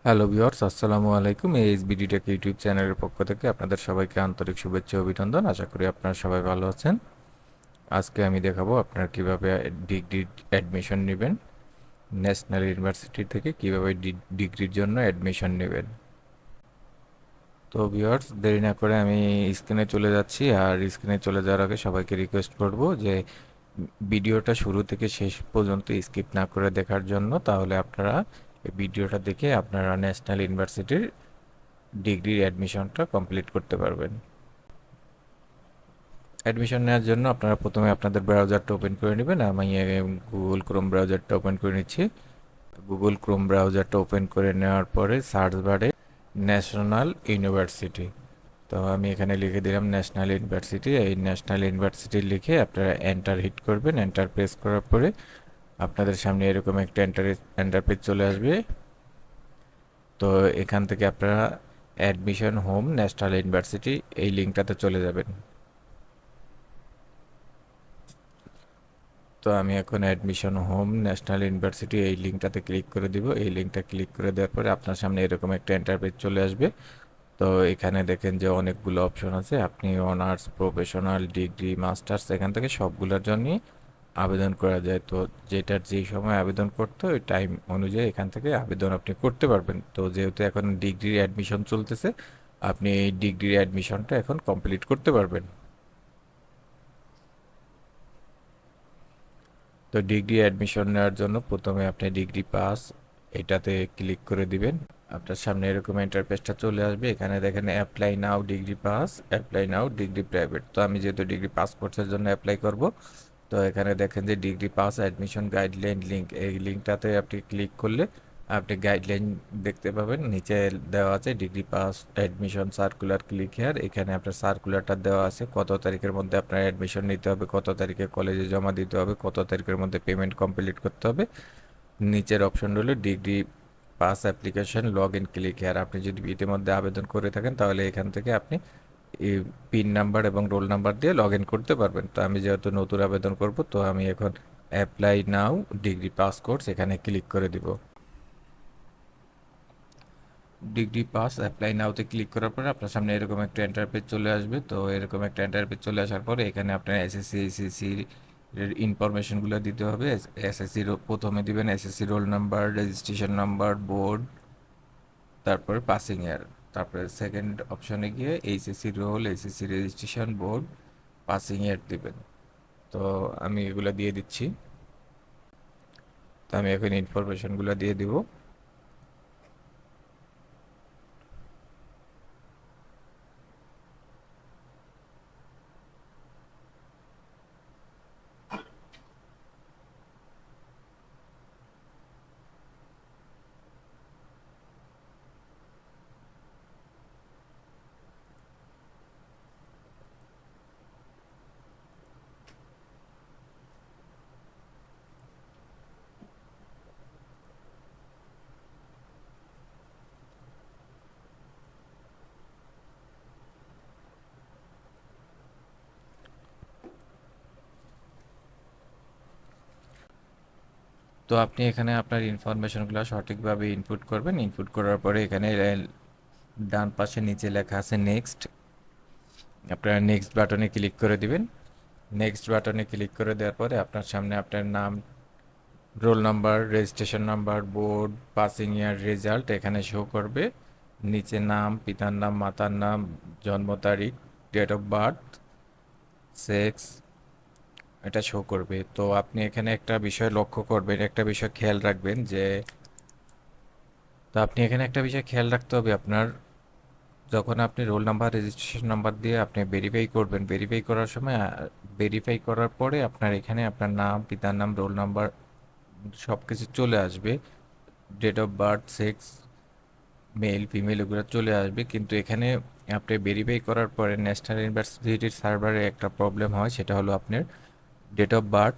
Hello viewers, আসসালামু আলাইকুম। HBD take YouTube চ্যানেলের পক্ষ থেকে আপনাদের সবাইকে আন্তরিক শুভেচ্ছা ও অভিনন্দন। আশা করি আপনারা সবাই ভালো আছেন। আজকে আমি দেখাবো আপনারা কিভাবে ডিগ্রি অ্যাডমিশন নেবেন। ন্যাশনাল ইউনিভার্সিটি থেকে কিভাবে ডিগ্রির জন্য অ্যাডমিশন নেবেন। তো ভিউয়ার্স, দেরি না করে আমি স্ক্রিনে চলে যাচ্ছি। আর স্ক্রিনে চলে যাওয়ার আগে সবাইকে রিকোয়েস্ট করব যে ভিডিওটা শুরু থেকে শেষ পর্যন্ত স্কিপ না করে দেখার জন্য। তাহলে আপনারা এই ভিডিওটা দেখে আপনারা ন্যাশনাল ইউনিভার্সিটির ডিগ্রির অ্যাডমিশনটা কমপ্লিট করতে পারবেন। অ্যাডমিশন নেওয়ার জন্য আপনারা প্রথমে আপনাদের ব্রাউজারটা ওপেন করে নেবেন। আমি গুগল ক্রোম ব্রাউজারটা ওপেন করে নিচ্ছি। গুগল ক্রোম ব্রাউজারটা ওপেন করে নেওয়ার পরে সার্চ বারে ন্যাশনাল ইউনিভার্সিটি, তো আমি এখানে লিখে দিলাম ন্যাশনাল ইউনিভার্সিটি। এই ন্যাশনাল ইউনিভার্সিটি লিখে আপনারা এন্টার হিট করবেন। এন্টার প্রেস করার পরে আপনাদের সামনে এরকম একটা এন্টার পেজ চলে আসবে। তো এখান থেকে আপনারা অ্যাডমিশন হোম ন্যাশনাল ইউনিভার্সিটি এই লিঙ্কটাতে চলে যাবেন। তো আমি এখন অ্যাডমিশন হোম ন্যাশনাল ইউনিভার্সিটি এই লিঙ্কটাতে ক্লিক করে দিব। এই লিঙ্কটা ক্লিক করে দেওয়ার পরে আপনার সামনে এরকম একটা ইন্টারপেজ চলে আসবে। তো এখানে দেখেন যে অনেকগুলো অপশন আছে। আপনি অনার্স, প্রফেশনাল, ডিগ্রি, মাস্টার্স এখান থেকে সবগুলোর জন্যই আবেদন করা যায়। তো যেটার যেই সময় আবেদন করতে ওই টাইম অনুযায়ী এখান থেকে আবেদন আপনি করতে পারবেন। তো যেহেতু এখন ডিগ্রির অ্যাডমিশন চলতেছে, আপনি এই ডিগ্রির অ্যাডমিশনটা এখন কমপ্লিট করতে পারবেন। তো ডিগ্রি অ্যাডমিশন নেওয়ার জন্য প্রথমে আপনি ডিগ্রি পাস এটাতে ক্লিক করে দিবেন। আপনার সামনে এরকম ইন্টারফেসটা চলে আসবে। এখানে দেখেন অ্যাপ্লাই নাও ডিগ্রি পাস, অ্যাপ্লাই নাও ডিগ্রি প্রাইভেট। তো আমি যেহেতু ডিগ্রি পাস কোর্সের জন্য অ্যাপ্লাই করব, তো এখানে দেখেন যে degree pass admission guideline link, এই লিঙ্কটাতে আপনি ক্লিক করলে আপনি গাইডলাইন দেখতে পাবেন। নিচে দেওয়া আছে degree pass admission circular, click here. এখানে আপনার সার্কুলারটা দেওয়া আছে কত তারিখের মধ্যে আপনার অ্যাডমিশন নিতে হবে, কত তারিখে কলেজে জমা দিতে হবে, কত তারিখের মধ্যে পেমেন্ট কমপ্লিট করতে হবে। নিচের অপশন হলো degree pass application log in, click here. আপনি যদি ইতিমধ্যে আবেদন করে থাকেন তাহলে এখান থেকে আপনি এই পিন নাম্বার এবং রোল নাম্বার দিয়ে লগ ইন করতে পারবেন। তো আমি যেহেতু নতুন আবেদন করব, তো আমি এখন অ্যাপ্লাই নাও ডিগ্রি পাস কোর্স এখানে ক্লিক করে দিব। ডিগ্রি পাস অ্যাপ্লাই নাওতে ক্লিক করার পরে আপনার সামনে এরকম একটা ইন্টারপেজ চলে আসবে। তো এরকম একটা ইন্টারপেজ চলে আসার পরে এখানে আপনার এসএসসি এইচএসসি এর ইনফরমেশনগুলো দিতে হবে। এসএসসি প্রথমে দিবেন SSC roll number, registration number, board, তারপরে পাসিং ইয়ার। তারপরে সেকেন্ড অপশনে গিয়ে HSC role, HSC registration, board, passing ইয়ার দিবেন। তো আমি এগুলো দিয়ে দিচ্ছি। তো আমি এখন ইনফরমেশনগুলো দিয়ে দিব। তো আপনি এখানে আপনার ইনফরমেশনগুলো সঠিকভাবে ইনপুট করবেন। ইনপুট করার পরে এখানে ডান পাশে নিচে লেখা আছে নেক্সট, আপনারা নেক্সট বাটনে ক্লিক করে দিবেন। নেক্সট বাটনে ক্লিক করে দেওয়ার পরে আপনার সামনে আপনার নাম, roll number, registration number, board, passing ইয়ার, রেজাল্ট এখানে শো করবে। নিচে নাম, পিতার নাম, মাতার নাম, জন্ম তারিখ, ডেট অফ বার্থ, সেক্স এটা শো করবে। তো আপনি এখানে একটা বিষয় লক্ষ্য করবেন, একটা বিষয় খেয়াল রাখবেন যে, তো আপনি এখানে একটা বিষয় খেয়াল রাখতে হবে আপনার, যখন আপনি রোল নাম্বার, রেজিস্ট্রেশন নাম্বার দিয়ে আপনি ভেরিফাই করবেন, ভেরিফাই করার সময় ভেরিফাই করার পরে আপনার এখানে আপনার নাম, পিতার নাম, রোল নাম্বার সব কিছু চলে আসবে। Date of birth, sex, male female এগুলো চলে আসবে। কিন্তু এখানে আপনি ভেরিফাই করার পরে ন্যাশনাল ইউনিভার্সিটির সার্ভারে একটা প্রবলেম হয়, সেটা হলো আপনার ডেট অফ বার্থ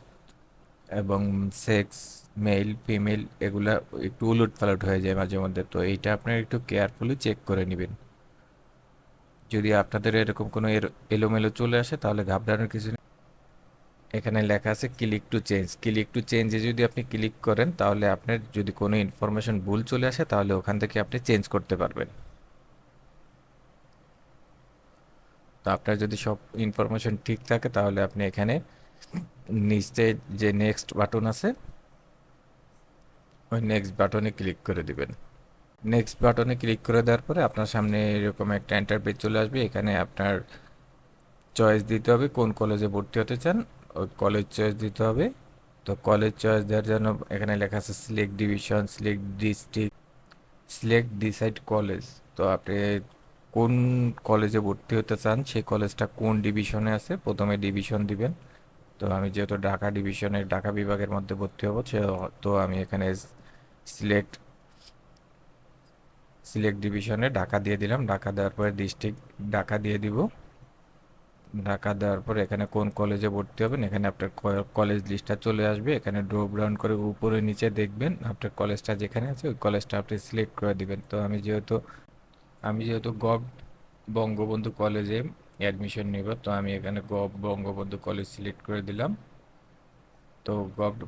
এবং সেক্স, মেল ফিমেল এগুলা একটু উলট পালট হয়ে যায় মাঝে মধ্যে। তো এইটা আপনার একটু কেয়ারফুলি চেক করে নেবেন। যদি আপনাদের এরকম কোনো এলোমেলো চলে আসে তাহলে ঘাবড়ানোর কিছু নেই। এখানে লেখা আছে click to change. Click to চেঞ্জে যদি আপনি ক্লিক করেন তাহলে আপনার যদি কোনো ইনফরমেশন ভুল চলে আসে তাহলে ওখান থেকে আপনি চেঞ্জ করতে পারবেন। তো আপনার যদি সব ইনফরমেশন ঠিক থাকে তাহলে আপনি এখানে নিচে যে নেক্সট বাটন আছে ওই নেক্সট বাটনে ক্লিক করে দিবেন। নেক্সট বাটনে ক্লিক করে দেওয়ার পরে আপনার সামনে এরকম একটা ইন্টারপেজ চলে আসবে। এখানে আপনার চয়েস দিতে হবে কোন কলেজে ভর্তি হতে চান, ওই কলেজ চয়েস দিতে হবে। তো কলেজ চয়েস দেওয়ার জন্য এখানে লেখা আছে select division, select district, select decide college. তো আপনি কোন কলেজে ভর্তি হতে চান সেই কলেজটা কোন ডিভিশনে আছে প্রথমে ডিভিশন দিবেন। তো আমি যেহেতু ঢাকা ডিভিশনের ঢাকা বিভাগের মধ্যে ভর্তি হবো তো আমি এখানে সিলেক্ট সিলেক্ট ডিভিশনে ঢাকা দিয়ে দিলাম। ঢাকা দেওয়ার পরে ডিস্ট্রিক্ট ঢাকা দিয়ে দিব। ঢাকা দেওয়ার পরে এখানে কোন কলেজে ভর্তি হবেন এখানে আপনার কলেজ লিস্টটা চলে আসবে। এখানে ড্রপ ডাউন করে উপরে নিচে দেখবেন আপনার কলেজটা যেখানে আছে ওই কলেজটা আপনি সিলেক্ট করে দিবেন। তো আমি যেহেতু বঙ্গবন্ধু কলেজে অ্যাডমিশন নিব তো আমি এখানে বঙ্গবন্ধু কলেজ সিলেক্ট করে দিলাম। তো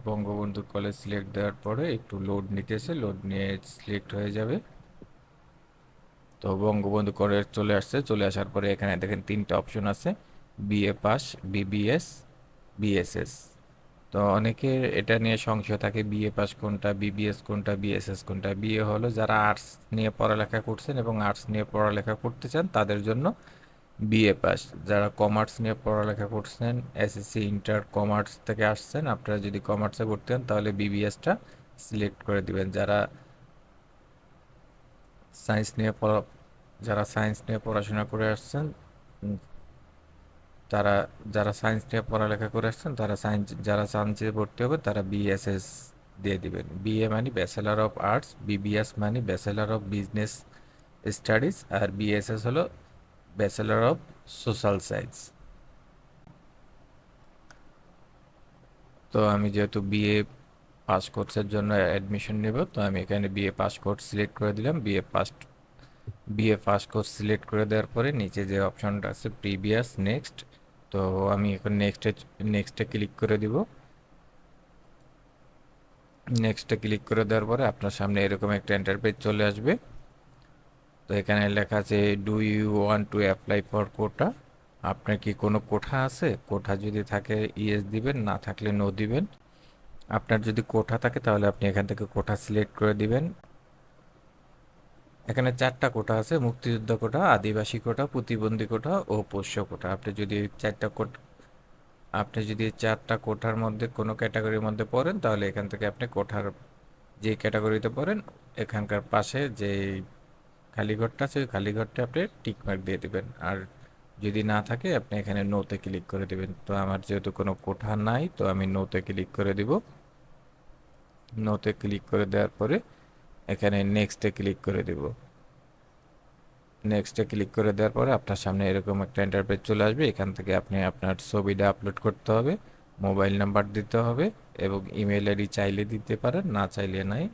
বঙ্গবন্ধু কলেজ সিলেক্ট দেওয়ার পরে একটু লোড নিতেছে, লোড নিয়ে সিলেক্ট হয়ে যাবে। তো বঙ্গবন্ধু কলেজ চলে আসছে। চলে আসার পরে এখানে দেখেন তিনটা অপশন আছে, বিএ পাস, বিবিএস, বিএসএস। তো অনেকের এটা নিয়ে সংশয় থাকে বিএ পাস কোনটা, বিবিএস কোনটা, বিএসএস কোনটা। বিএ হলো যারা আর্টস নিয়ে পড়ালেখা করছেন এবং আর্টস নিয়ে পড়ালেখা করতে চান তাদের জন্য বিএ পাস। যারা কমার্স নিয়ে পড়ালেখা করছেন, এসএসসি ইন্টার কমার্স থেকে আসছেন, আপনারা যদি কমার্সে ভর্তি হন তাহলে বিবিএসটা সিলেক্ট করে দিবেন। সায়েন্স নিয়ে পড়া যারা সায়েন্স নিয়ে পড়াশোনা করে আসছেন উম, তারা যারা সায়েন্স নিয়ে পড়ালেখা করে আসছেন তারা যারা সায়েন্সে ভর্তি হবে তারা বিএসএস দিয়ে দিবেন। বিএ মানে ব্যাচেলার অফ আর্টস, বিবিএস মানে ব্যাচেলার অফ বিজনেস স্টাডিজ, আর বিএসএস হলো ব্যাচেলার অফ সোশ্যাল সায়েন্স। তো আমি যেহেতু বিএ পাস কোর্সের জন্য অ্যাডমিশন নেব তো আমি এখানে বিএ পাস কোর্স সিলেক্ট করে দিলাম। বিএ ফার্স্ট কোর্স সিলেক্ট করে দেওয়ার পরে নিচে যে অপশনটা আছে প্রিভিয়াস নেক্সট, তো আমি এখন নেক্সটে ক্লিক করে দিব। নেক্সটে ক্লিক করে দেওয়ার পরে আপনার সামনে এরকম একটা ইন্টারপেজ চলে আসবে। তো এখানে লেখা আছে do you want to apply for quota. আপনার কি কোনো কোঠা আছে? কোঠা যদি থাকে ইয়েস দিবেন, না থাকলে নো দিবেন। আপনার যদি কোঠা থাকে তাহলে আপনি এখান থেকে কোঠা সিলেক্ট করে দিবেন। এখানে চারটা কোটা আছে, মুক্তিযোদ্ধা কোটা, আদিবাসী কোটা, প্রতিবন্ধী কোটা ও পোষ্য কোটা। আপনি যদি এই চারটা কোঠার মধ্যে কোনো ক্যাটাগরির মধ্যে পড়েন তাহলে এখান থেকে আপনি কোঠার যে ক্যাটাগরিতে পড়েন এখানকার পাশে যে খালি ঘরটা আছে ওই খালি ঘরটা আপনি টিক মার্ক দিয়ে দিবেন। আর যদি না থাকে আপনি এখানে নোতে ক্লিক করে দিবেন। তো আমার যেহেতু কোনো কোঠা নাই তো আমি নোতে ক্লিক করে দিব। নোতে ক্লিক করে দেওয়ার পরে এখানে নেক্সটে ক্লিক করে দিব। নেক্সটে ক্লিক করে দেওয়ার পরে আপনার সামনে এরকম একটা ইন্টারপেজ চলে আসবে। এখান থেকে আপনি আপনার ছবিটা আপলোড করতে হবে, মোবাইল নাম্বার দিতে হবে এবং ইমেল আইডি চাইলে দিতে পারেন, না চাইলে নাই।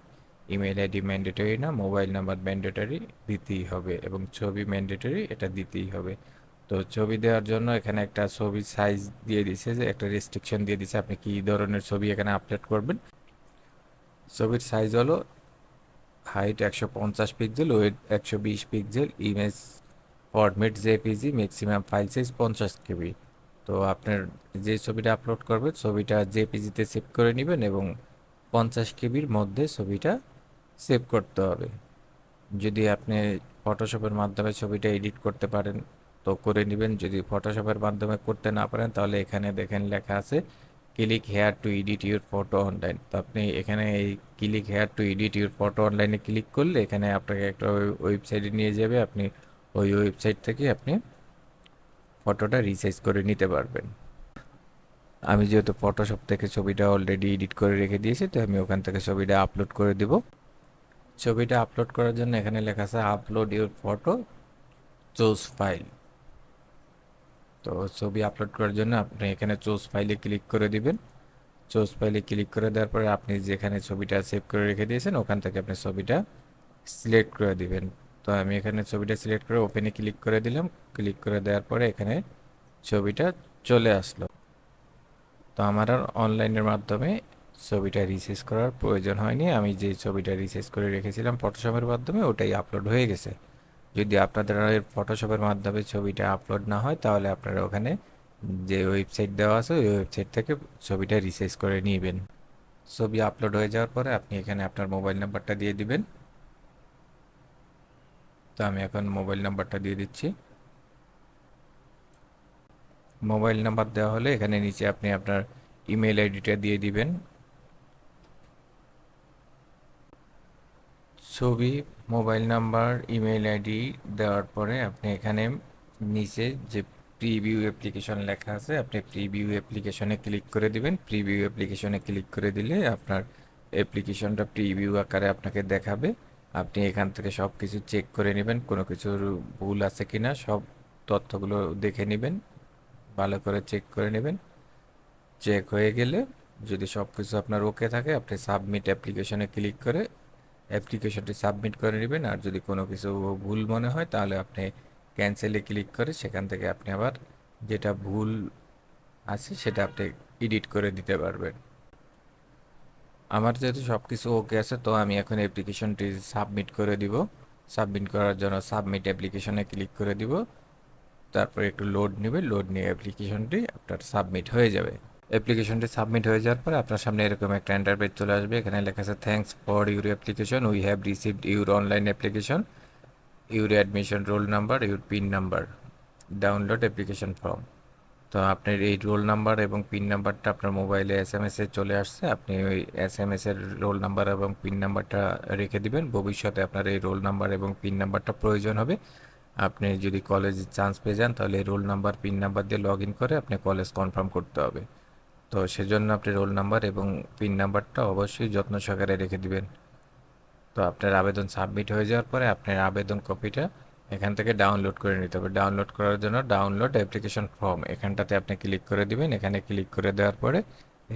ইমেল আইডি ম্যান্ডেটরি না, মোবাইল নাম্বার ম্যান্ডেটরি দিতেই হবে এবং ছবি ম্যান্ডেটরি, এটা দিতেই হবে। তো ছবি দেওয়ার জন্য এখানে একটা ছবি সাইজ দিয়ে দিছে, যে একটা রেস্ট্রিকশন দিয়ে দিছে আপনি কি ধরনের ছবি এখানে আপলোড করবেন। ছবির সাইজ হলো height 150 pixel, weight 120 pixel, image format JPG, maximum file size 50 KB. তো আপনার যে ছবিটা আপলোড করবেন ছবিটা জেপিজিতে সেভ করে নেবেন এবং 50 কেবির মধ্যে ছবিটা সেভ করতে হবে। যদি আপনি ফটোশপের মাধ্যমে ছবিটা এডিট করতে পারেন তো করে নেবেন, যদি ফটোশপের মাধ্যমে করতে না পারেন তাহলে এখানে দেখেন লেখা আছে click here two edit your photo online. তো আপনি এখানে এই click here two edit your photo অনলাইনে ক্লিক করলে এখানে আপনাকে একটা ওয়েবসাইটে নিয়ে যাবে। আপনি ওই ওয়েবসাইট থেকে আপনি ফটোটা রিসাইজ করে নিতে পারবেন। আমি যেহেতু ফটোশপ থেকে ছবিটা অলরেডি এডিট করে রেখে দিয়েছি তো আমি ওখান থেকে ছবিটা আপলোড করে দিব। ছবিটা আপলোড করার জন্য এখানে লেখা আছে upload your photo, choose file. তো ছবি আপলোড করার জন্য আপনি এখানে চুজ ফাইলে ক্লিক করে দিবেন। চুজ ফাইলে ক্লিক করে দেওয়ার পরে আপনি যেখানে ছবিটা সেভ করে রেখে দিয়েছেন ওখান থেকে আপনি ছবিটা সিলেক্ট করে দিবেন। তো আমি এখানে ছবিটা সিলেক্ট করে ওপেনে ক্লিক করে দিলাম। ক্লিক করে দেওয়ার পরে এখানে ছবিটা চলে আসলো। তো আমার আর অনলাইনের মাধ্যমে ছবিটা রিসাইজ করার প্রয়োজন হয়নি, আমি যে ছবিটা রিসাইজ করে রেখেছিলাম ফটোশপের মাধ্যমে ওটাই আপলোড হয়ে গেছে। যদি আপনাদের আর ফটোশপের মাধ্যমে ছবিটা আপলোড না হয় তাহলে আপনারা ওখানে যে ওয়েবসাইট দেওয়া আছে ওই ওয়েবসাইট থেকে ছবিটা রিসাইজ করে নেবেন। ছবি আপলোড হয়ে যাওয়ার পরে আপনি এখানে আপনার মোবাইল নাম্বারটা দিয়ে দিবেন। তো আমি এখন মোবাইল নাম্বারটা দিয়ে দিচ্ছি। মোবাইল নাম্বার দেওয়া হলে এখানে নিচে আপনি আপনার ইমেল আইডিটা দিয়ে দিবেন। ছবি, মোবাইল নাম্বার, ইমেল আইডি দেওয়ার পরে আপনি এখানে নিচে যে প্রিভিউ অ্যাপ্লিকেশন লেখা আছে আপনি প্রিভিউ অ্যাপ্লিকেশনে ক্লিক করে দিবেন। প্রিভিউ অ্যাপ্লিকেশনে ক্লিক করে দিলে আপনার অ্যাপ্লিকেশনটা প্রিভিউ আকারে আপনাকে দেখাবে। আপনি এখান থেকে সব কিছু চেক করে নেবেন, কোনো কিছুর ভুল আছে কিনা সব তথ্যগুলো দেখে নেবেন, ভালো করে চেক করে নেবেন। চেক হয়ে গেলে যদি সব কিছু আপনার ওকে থাকে আপনি সাবমিট অ্যাপ্লিকেশনে ক্লিক করে অ্যাপ্লিকেশনটি সাবমিট করে নেবেন। আর যদি কোনো কিছু ভুল মনে হয় তাহলে আপনি ক্যান্সেলে ক্লিক করে সেখান থেকে আপনি আবার যেটা ভুল আছে সেটা আপনি এডিট করে দিতে পারবেন। আমার যেহেতু সব কিছু ওকে আছে তো আমি এখন অ্যাপ্লিকেশনটি সাবমিট করে দিব। সাবমিট করার জন্য সাবমিট অ্যাপ্লিকেশনে ক্লিক করে দিব, তারপর একটু লোড নেবে, লোড নিয়ে অ্যাপ্লিকেশনটি আপনার সাবমিট হয়ে যাবে। অ্যাপ্লিকেশনটি সাবমিট হয়ে যাওয়ার পরে আপনার সামনে এরকম একটা ইন্টারফেস চলে আসবে। এখানে লেখা আছে thanks for your application, we have received your online application, your admission roll number, your pin number, download application form. তো আপনার এই রোল নাম্বার এবং পিন নাম্বারটা আপনার মোবাইলে এসএমএস এ চলে আসছে, আপনি ওই এসএমএস এর রোল নাম্বার এবং পিন নাম্বারটা রেখে দিবেন। ভবিষ্যতে আপনার এই রোল নাম্বার এবং পিন নাম্বারটা প্রয়োজন হবে। আপনি যদি কলেজে চান্স পেয়ে যান তাহলে রোল নাম্বার পিন নাম্বার দিয়ে লগ ইন করে আপনি কলেজ কনফার্ম করতে হবে। তো সেজন্য আপনি রোল নাম্বার এবং পিন নাম্বারটা অবশ্যই যত্ন সহকারে রেখে দিবেন। তো আপনার আবেদন সাবমিট হয়ে যাওয়ার পরে আপনার আবেদন কপিটা এখান থেকে ডাউনলোড করে নিতে হবে। ডাউনলোড করার জন্য ডাউনলোড অ্যাপ্লিকেশন ফর্ম এখানটাতে আপনি ক্লিক করে দিবেন। এখানে ক্লিক করে দেওয়ার পরে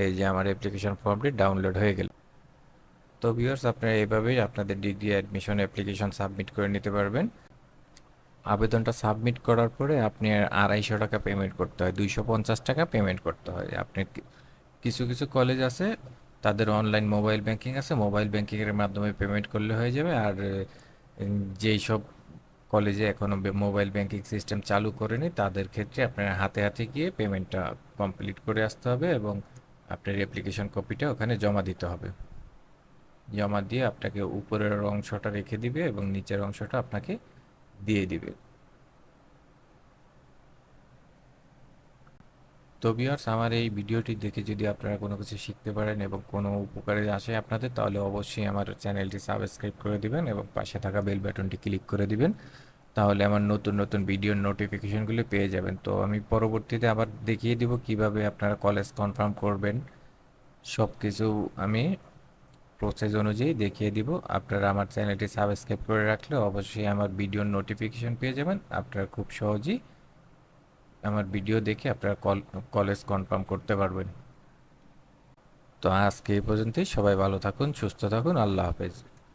এই যে আমার অ্যাপ্লিকেশন ফর্মটি ডাউনলোড হয়ে গেল। তো ভিউয়ার্স আপনারা এইভাবেই আপনাদের ডিগ্রি অ্যাডমিশন অ্যাপ্লিকেশন সাবমিট করে নিতে পারবেন। আবেদনটা সাবমিট করার পরে আপনি 250 টাকা পেমেন্ট করতে হয়, 250 টাকা পেমেন্ট করতে হয়। আপনি কিছু কিছু কলেজ আছে তাদের অনলাইন মোবাইল ব্যাংকিং আছে, মোবাইল ব্যাংকিংয়ের মাধ্যমে পেমেন্ট করলে হয়ে যাবে। আর যেই সব কলেজে এখনও মোবাইল ব্যাংকিং সিস্টেম চালু করেনি তাদের ক্ষেত্রে আপনার হাতে হাতে গিয়ে পেমেন্টটা কমপ্লিট করে আসতে হবে এবং আপনার অ্যাপ্লিকেশন কপিটা ওখানে জমা দিতে হবে। জমা দিয়ে আপনাকে উপরের অংশটা রেখে দিবে এবং নিচের অংশটা আপনাকে দিয়ে দিবে। তো ভিউয়ার্স আমার এই ভিডিওটি দেখে যদি আপনারা কোনো কিছু শিখতে পারেন এবং কোনো উপকারে আসে আপনাদের তাহলে অবশ্যই আমার চ্যানেলটি সাবস্ক্রাইব করে দিবেন এবং পাশে থাকা বেল বাটনটি ক্লিক করে দিবেন। তাহলে আমার নতুন নতুন ভিডিওর নোটিফিকেশনগুলো পেয়ে যাবেন। তো আমি পরবর্তীতে আবার দেখিয়ে দিব কিভাবে আপনারা কলেজ কনফার্ম করবেন, সব কিছু আমি প্রসেস অনুযায়ী দেখিয়ে দিব। আপনারা আমার চ্যানেলটি সাবস্ক্রাইব করে রাখলে অবশ্যই আমার ভিডিওর নোটিফিকেশন পেয়ে যাবেন। আপনারা খুব সহজেই আমার ভিডিও দেখে আপনারা কলেজ কনফার্ম করতে পারবেন। তো আজকে এই পর্যন্তই, সবাই ভালো থাকুন, সুস্থ থাকুন, আল্লাহ হাফেজ।